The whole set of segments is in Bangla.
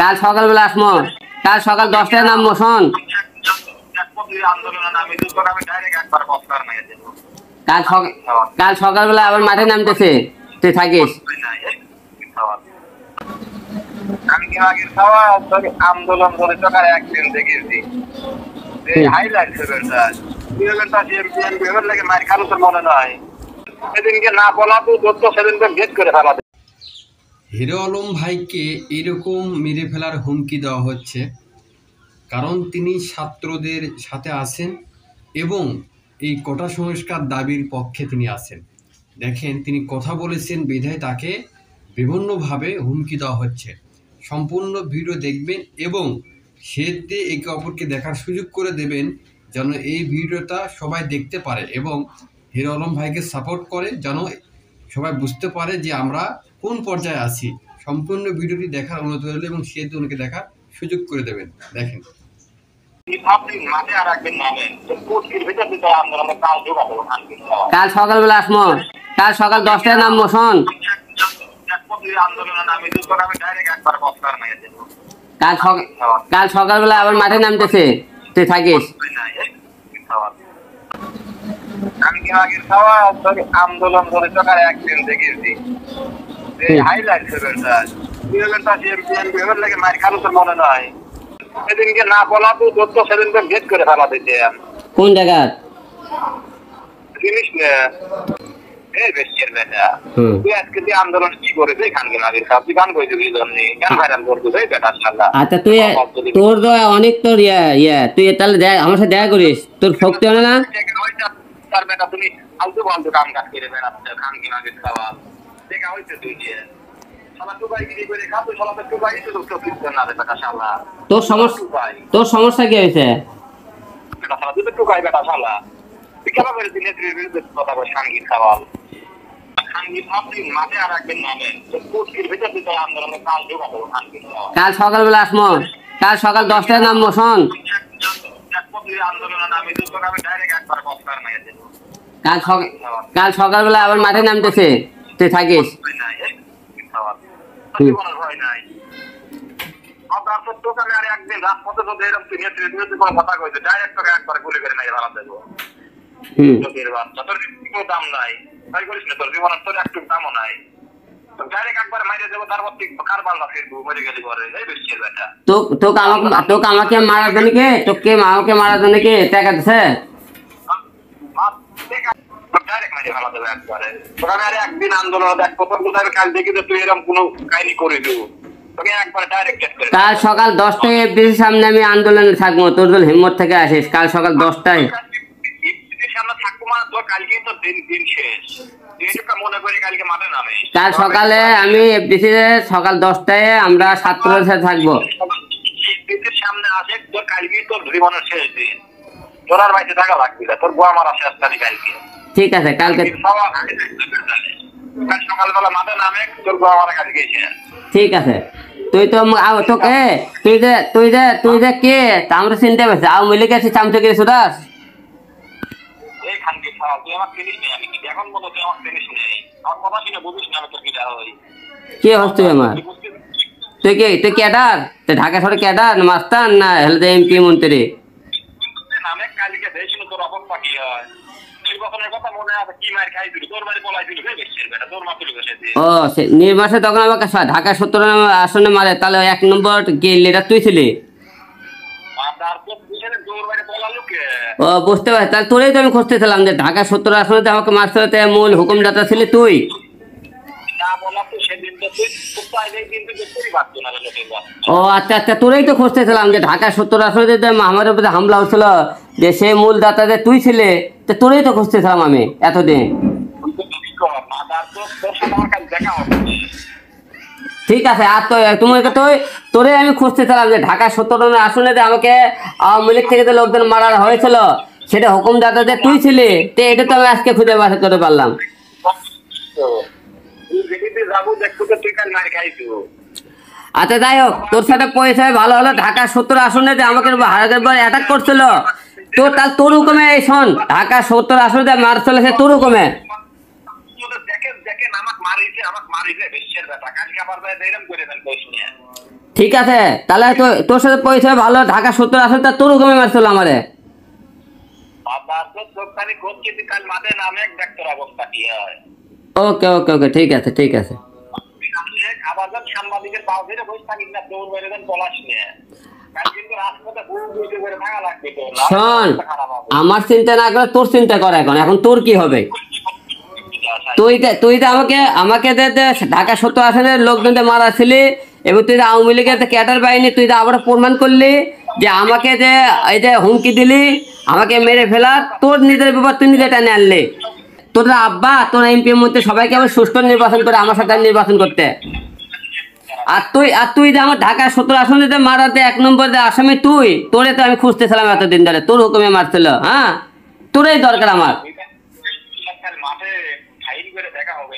কাল সকালবেলা আসমো, কাল সকাল 10টায় নামবো। শোন, কাল সকালবেলা আবার মাঠে নামতেছে, তুই থাকিস। আন্দোলন করে সকালে একদিন দেখেছি মার খালো তোর মনে নয়, সেদিনকে না বলা তো সেদিনকে গেট করে ফেলা। হিরো আলম ভাইকে এরকম মেরে ফেলার হুমকি দেওয়া হচ্ছে, কারণ তিনি ছাত্রদের সাথে আছেন এবং এই কোটা সংস্কার দাবির পক্ষে তিনি আছেন। দেখেন, তিনি কথা বলেছেন বিধায় তাকে বিভিন্নভাবে হুমকি দেওয়া হচ্ছে। সম্পূর্ণ ভিডিও দেখবেন এবং শেয়ার দিয়ে একে অপরকে দেখার সুযোগ করে দেবেন, যেন এই ভিডিওটা সবাই দেখতে পারে এবং হিরো আলম ভাইকে সাপোর্ট করে, যেন সবাই বুঝতে পারে যে আমরা কোন পর্যায়ে আছি। সম্পূর্ণ ভিডিওটি দেখার অনুরোধ রইল এবং শেয়ার দিয়ে ওনাকে দেখার সুযোগ করে দেবেন। দেখেন, কাল সকালবেলা আসমো, কাল সকাল 10টায় নামবো। শোন, কাল সকালবেলা আবার মাঠে নামতেছে, তুই থাকিস। আন্দোলন করে সকালে একদিন দেখেছি মার খালো তোর মনে নয়, সেদিনকে না বলা তো সেদিনকে গেট করে ফেলা দিচ্ছে। কোন জায়গা জিনিস না আন্দোলন কি করেছে আচ্ছা, তুই তোর অনেক তোর তুই তাহলে আমার সাথে দেখা করিস, তোর শক্তি হয় না। তুমি আলতু ফালতু কাম কাজ করে বেড়াচ্ছ, খান কিনা খাওয়া দেখা হয়েছে তুই দিয়ে তোর সমস্যা কি হয়েছে? কাল সকালবেলা আসমো, কাল সকাল 10টায় নামবো। শোন, কাল সকালবেলা আবার মাঠে নামতেছে, তুই থাকিস। তোকে আমাকে মারার জন্য কে, তোকে আমাকে মারার জন্য কে টাকা দিছে? একদিন আন্দোলন কাল দেখি তুই এরকম কোনো কাহিনী করে দেবো। কাল সকাল 10টায় এফডিসির সামনে আমি আন্দোলনে থাকবো, তোর যদি হিম্মত থেকে আসিস। কাল সকাল 10টায় কাল সকালে আমি এফডিসি সকাল 10টায় আমরা ছাত্রদের সাথে থাকবো। সামনে আসে তোর কালকে তোর জীবনের শেষ দিন, তোর আর বাড়িতে থাকা লাগবে না, তোর গোয়া মারা শেষ তারিখ কালকে। ঠিক আছে, কালকে সকালবেলা মাঠে নামে তোর গোয়া মারা কালকে এসে। ঠিক আছে, তুই তো তোকে তুই যে কে তা আমরা চিনতে পারছি। আওয়ামী লীগ আছি চামচে গেছি সুদাস। কে হস তুই আমার? তুই কে? তুই ক্যাডার? তুই ঢাকা শহরে ক্যাডার না মাস্তান না হেলথ এমপি মন্ত্রী? ও নির্বাচনে তখন আমাকে ঢাকা 17 আসনে মারে, তাহলে 1 নম্বর লিডার তুই ছিলি। ও বুঝতে পারছি, তাহলে তোরেই তো আমি খুঁজতেছিলাম যে ঢাকা 17 আসনে আমাকে মারতে মূল হুকুমদাতা ছিলি তুই। ও আচ্ছা আচ্ছা, তোরেই তো খুঁজতেছিলাম যে ঢাকা 17 আসনে আমাদের উপরে হামলা হচ্ছিল, যে সে মূল দাতা যে তুই ছিলে, তো তোরেই তো খুঁজতেছিলাম আমি এতদিন। ঠিক আছে, আর তো তোমাকে তোরে আমি খুঁজতেছিলাম যে ঢাকা 17 আসনে যে আমাকে আওয়ামী লীগ থেকে যে লোকজন মারা হয়েছিল, সেটা হুকুমদাতা যে তুই ছিলি, তো এটা তো আমি আজকে খুঁজে বার করতে পারলাম। আচ্ছা যাই হোক, তোর সাথে পরিচয় ভালো হলো। ঢাকা 17 আসনে যে আমাকে অ্যাটাক করছিল, তো তাহলে তোর হুকুমে এই শোন, ঢাকা 17 আসনে মার চলেছে তোর হুকুমে। আমাকে মারিছে বেশের ব্যাটা কালকে আবার এরকম করে দেন কইস নিয়ে। ঠিক আছে, তাহলে তো তোর সাথে পরিচয় ভালো, ঢাকা 70 আসলে তা তোর হুকুমে মারছিল আমারে। বাবা তো দোকানি করছি কাল মাঠে নামে এক ডাক্তার অবস্থা কি হয়। ওকে ওকে ওকে, ঠিক আছে ঠিক আছে। আবার যখন সাংবাদিকের পাও ধরে বসে থাকিস না দৌড় মেরে দেন পলাশ নিয়ে। কাল কিন্তু রাজপথে ঘুরে ঘুরে করে থাকা লাগবে তো। শোন, আমার চিন্তা না করে তোর চিন্তা কর। এখন এখন তোর কি হবে? তুই তো আমাকে আমাকে ঢাকা 70 আসনের লোকজনদের মারাছিলি, এবং তুই আওয়ামী লীগের ক্যাডার বাহিনী, তুই তো আবার প্রমাণ করলি যে আমাকে যে এই যে হুমকি দিলি আমাকে মেরে ফেলার, তোর নিজের ব্যাপার তুই নিজে টেনে আনলি। তোর আব্বা তোর এমপির মধ্যে সবাইকে আবার সুষ্ঠু নির্বাচন করে আমার সাথে নির্বাচন করতে। আর তুই যে আমার ঢাকা 70 আসনে যে মারাতে 1 নম্বর যে আসামি তুই, তোরে তো আমি খুঁজতেছিলাম এতদিন ধরে, তোর হুকুমে মারছিল। হ্যাঁ, তোরই দরকার আমার। মাঠে ফাইল করে দেখা হবে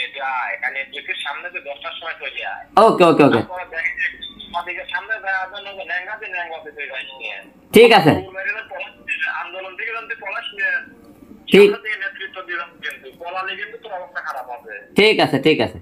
এখানে চোখের সামনে তো 10টার সময় চলে যায়। ওকে ওকে ওকে, সামনে ন্যাংগাতে ন্যাংগাতে তুই যাইস নিয়ে। ঠিক আছে, আন্দোলন থেকে যদি পলাশ নিয়ে ঠিক নেতৃত্ব দিলাম কিন্তু পলালে কিন্তু তোর অবস্থা খারাপ হবে। ঠিক আছে ঠিক আছে।